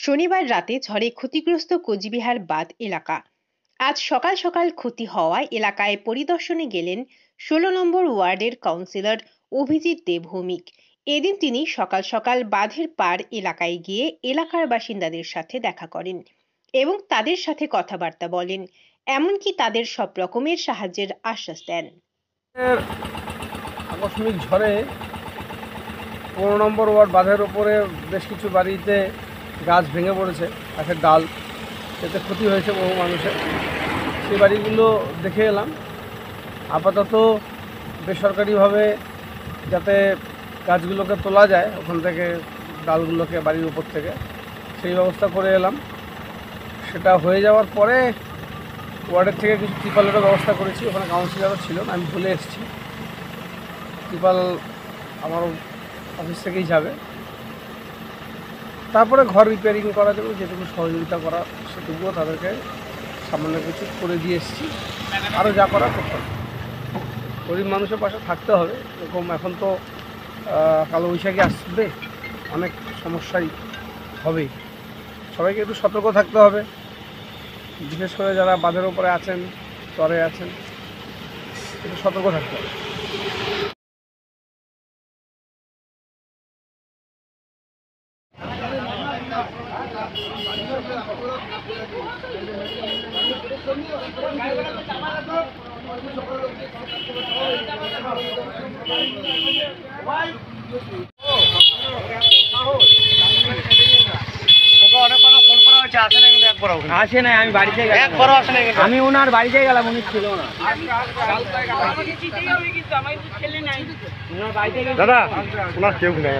শনিবার রাতে ঝড়ে ক্ষতিগ্রস্ত কোচবিহার বাঁধ এলাকা। আজ সকাল সকাল ক্ষতি হওয়ায় এলাকায় পরিদর্শনে গেলেন 16 নম্বর ওয়ার্ডের কাউন্সিলর অভিজিৎ দেব ভৌমিক। এদিন তিনি সকাল সকাল বাঁধের পার এলাকায় গিয়ে এলাকার বাসিন্দাদের সাথে দেখা করেন এবং তাদের সাথে কথাবার্তা বলেন, এমনকি তাদের সব রকমের সাহায্যের আশ্বাস দেন। আকস্মিক ঝড়ে 15 নম্বর ওয়ার্ড বাঁধের ওপরে বেশ কিছু বাড়িতে গাছ ভেঙে পড়েছে, গাছের ডাল, এতে ক্ষতি হয়েছে বহু মানুষের। সেই বাড়িগুলো দেখে এলাম। আপাতত বেসরকারিভাবে যাতে গাছগুলোকে তোলা যায় ওখান থেকে, ডালগুলোকে বাড়ির উপর থেকে, সেই ব্যবস্থা করে এলাম। সেটা হয়ে যাওয়ার পরে ওয়ার্ডের থেকে কিছু ত্রিপালেরও ব্যবস্থা করেছি। ওখানে কাউন্সিলরও ছিল, আমি ভুলে এসেছি। ত্রিপাল আমার অফিস থেকেই যাবে। তারপরে ঘর রিপেয়ারিং করার জন্য যেটুকু সহযোগিতা করা সেটুকুও তাদেরকে সামান্য কিছু করে দিয়ে এসেছি। আরও যা করা করতে হবে, গরিব মানুষের পাশে থাকতে হবে। এরকম এখন তো কালবৈশাখী আসবে, অনেক সমস্যাই হবে, সবাইকে একটু সতর্ক থাকতে হবে। বিশেষ করে যারা বাঁধের ওপরে আছেন, চরে আছেন, একটু সতর্ক থাকতে হবে। আসে নাই, আমি বাড়িতে আমি ওনার বাড়িতে গেলাম, উনি ছিল না। দাদা ওনার কেউ নেই।